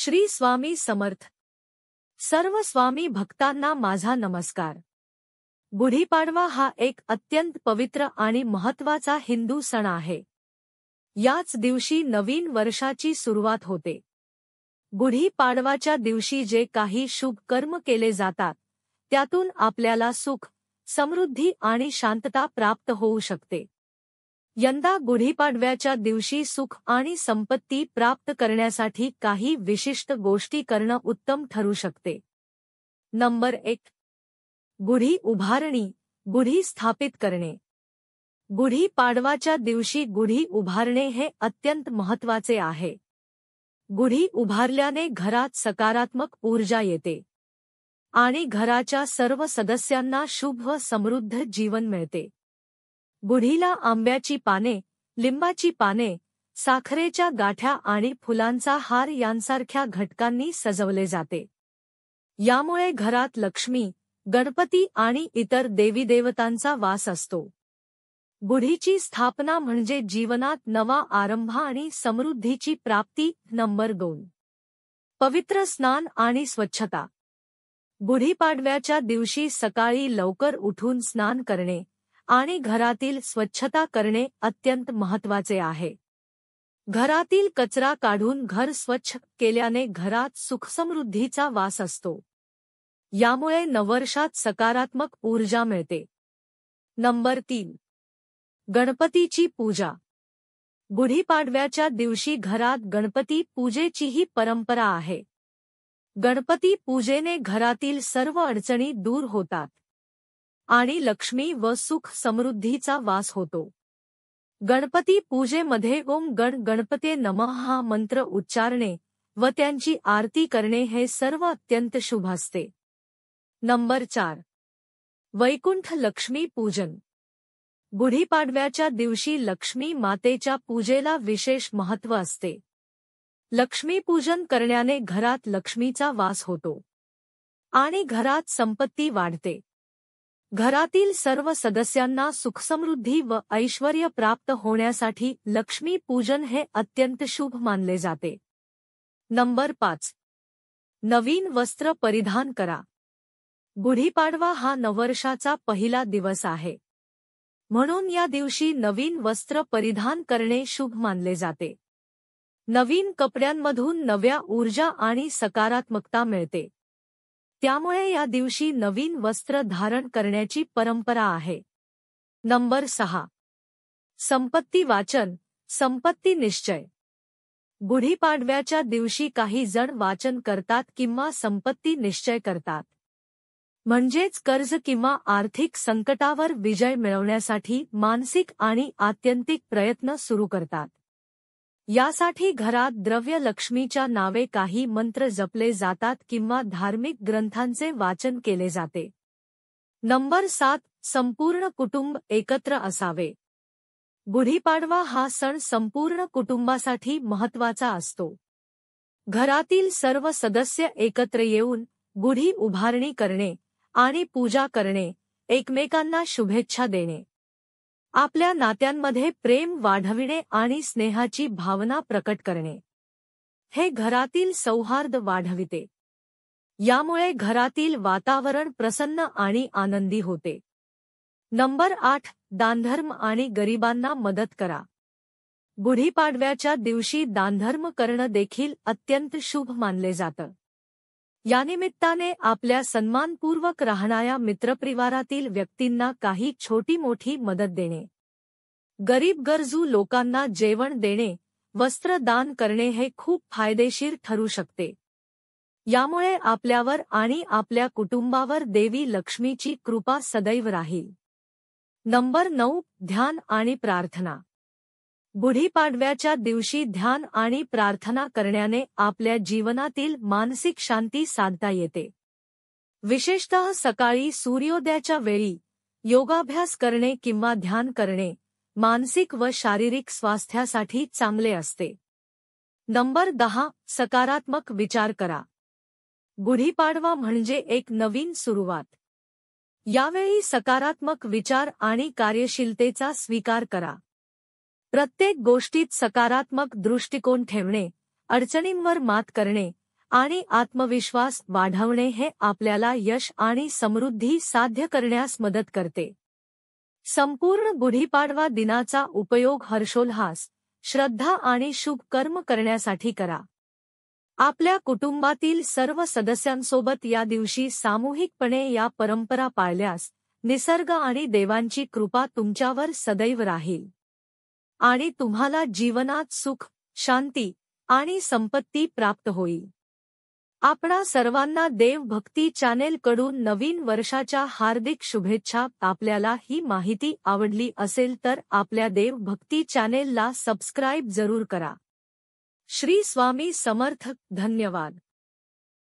श्री स्वामी समर्थ। सर्व स्वामी भक्तांना माझा नमस्कार। गुढीपाडवा हा एक अत्यंत पवित्र आणि महत्त्वाचा हिंदू सण आहे। याच दिवशी नवीन वर्षाची सुरुवात होते। गुढीपाडवाच्या दिवशी जे काही शुभ कर्म केले जातात त्यातून आपल्याला सुख, समृद्धी आणि शांतता प्राप्त होऊ शकते। यंदा गुढीपाडव्याच्या दिवशी सुख आणि संपत्ती प्राप्त करण्यासाठी काही विशिष्ट गोष्टी करणं उत्तम ठरू शकते। नंबर 1. गुढी उभारणी, गुढी स्थापित करणे। गुढी पाडवाच्या दिवशी गुढी उभारणे हे अत्यंत महत्त्वाचे आहे। गुढी उभारल्याने घरात सकारात्मक ऊर्जा येते आणि घराच्या सर्व सदस्यांना शुभ व समृद्ध जीवन मिळते। गुढीला आंब्याची पाने, लिंबाची पाने, साखरेच्या गाठ्या आणि फुलांचा हार यांसारख्या घटकांनी सजवले जाते। यामुळे घरात लक्ष्मी, गणपती आणि इतर देवीदेवतांचा वास असतो। गुढीची स्थापना म्हणजे जीवनात नवा आरंभ आणि समृद्धीची प्राप्ती। नंबर 2. पवित्र स्नान आणि स्वच्छता। गुढीपाडव्याच्या दिवशी सकाळी लवकर उठून स्नान करणे आणि घरातील स्वच्छता करणे अत्यंत महत्त्वाचे आहे। घरातील कचरा काढून घर स्वच्छ केल्याने घरात सुखसमृद्धीचा वास असतो। यामुळे नववर्षात सकारात्मक ऊर्जा मिळते। नंबर 3. गणपतीची पूजा। गुढीपाडव्याच्या दिवशी घरात गणपती पूजेचीही परंपरा आहे। गणपती पूजेने घरातील सर्व अडचणी दूर होतात आणि लक्ष्मी व सुख समृद्धीचा वास होतो। गणपती पूजेमध्ये ओम गण गणपते नमः हा मंत्र उच्चारणे व त्यांची आरती करणे हे सर्व अत्यंत शुभ असते। नंबर 4. वैकुंठ लक्ष्मी पूजन। गुढीपाडव्याच्या दिवशी लक्ष्मी मातेच्या पूजेला विशेष महत्त्व असते। लक्ष्मीपूजन करण्याने घरात लक्ष्मीचा वास होतो आणि घरात संपत्ती वाढते। घरातील सर्व सदस्यांना सुखसमृद्धी व ऐश्वर्य प्राप्त होण्यासाठी लक्ष्मी पूजन हे अत्यंत शुभ मानले जाते। नंबर 5. नवीन वस्त्र परिधान करा। गुढीपाडवा हा नववर्षाचा पहिला दिवस आहे, म्हणून या दिवशी नवीन वस्त्र परिधान करणे शुभ मानले जाते। नवीन कपड्यांमधून नव्या ऊर्जा आणि सकारात्मकता मिळते। त्यामुळे या दिवशी नवीन वस्त्र धारण करण्याची परंपरा आहे। नंबर 6. संपत्ती वाचन, संपत्ती निश्चय। गुढीपाडव्याच्या दिवशी काही जण वाचन करतात किंवा संपत्ती निश्चय करतात, म्हणजेच कर्ज किंवा आर्थिक संकटावर विजय मिळवण्यासाठी मानसिक आणि आत्यंतिक प्रयत्न सुरू करतात। यासाठी घरात द्रव्य लक्ष्मीच्या नावे काही मंत्र जपले जातात किंवा धार्मिक ग्रंथांचे वाचन केले जाते। नंबर 7. संपूर्ण कुटुंब एकत्र असावे। गुढीपाडवा हा सण संपूर्ण कुटुंबासाठी महत्त्वाचा असतो। घरातील सर्व सदस्य एकत्र येऊन गुढी उभारणी करणे आणि पूजा करणे, एकमेकांना शुभेच्छा देणे, आपल्या नात्यांमध्ये प्रेम वाढविणे आणि स्नेहाची भावना प्रकट करणे हे घरातील सौहार्द वाढविते। यामुळे घरातील वातावरण प्रसन्न आणि आनंदी होते। नंबर 8. दानधर्म आणि गरिबांना मदत करा। गुढीपाडव्याच्या दिवशी दानधर्म करणं देखील अत्यंत शुभ मानले जातं। यानिमित्ताने आपल्या सन्मानपूर्वक राहणाऱ्या मित्रपरिवारातील व्यक्तींना काही छोटी मोठी मदत देणे, गरीब गरजू लोकांना जेवण देणे, वस्त्र दान करणे हे खूप फायदेशीर ठरू शकते। यामुळे आपल्यावर आणि आपल्या कुटुंबावर देवी लक्ष्मीची कृपा सदैव राहील। नंबर 9. ध्यान आणि प्रार्थना। गुढीपाडव्याच्या दिवशी ध्यान आणि प्रार्थना करण्याने आपल्या जीवनातील मानसिक शांती साधता येते। विशेषतः सकाळी सूर्योदयाच्या वेळी योगाभ्यास करणे किंवा ध्यान करणे मानसिक व शारीरिक स्वास्थ्यासाठी चांगले असते। नंबर 10. सकारात्मक विचार करा। गुढीपाडवा म्हणजे एक नवीन सुरुवात। यावेळी सकारात्मक विचार आणि कार्यशीलतेचा स्वीकार करा। प्रत्येक गोष्टीत सकारात्मक दृष्टिकोन ठेवणे, अडचणींवर मात करणे आणि आत्मविश्वास वाढवणे हे आपल्याला यश आणि समृद्धी साध्य करण्यास मदत करते. संपूर्ण गुढीपाडवा दिनाचा उपयोग हर्षोल्हास, श्रद्धा आणि शुभ कर्म करण्यासाठी करा. आपल्या कुटुंबातील सर्व सदस्यांसोबत या दिवशी सामूहिकपणे या परंपरा पाळल्यास निसर्ग आणि देवांची कृपा तुमच्यावर सदैव राहील आणि तुम्हाला जीवनात सुख, शांती आणि संपत्ती प्राप्त होईल. आपणा सर्वांना देवभक्ती चॅनेल कडून नवीन वर्षाच्या हार्दिक शुभेच्छा. आपल्याला ही माहिती आवडली असेल तर आपल्या देवभक्ती चॅनेलला सबस्क्राईब जरूर करा. श्री स्वामी समर्थ. धन्यवाद.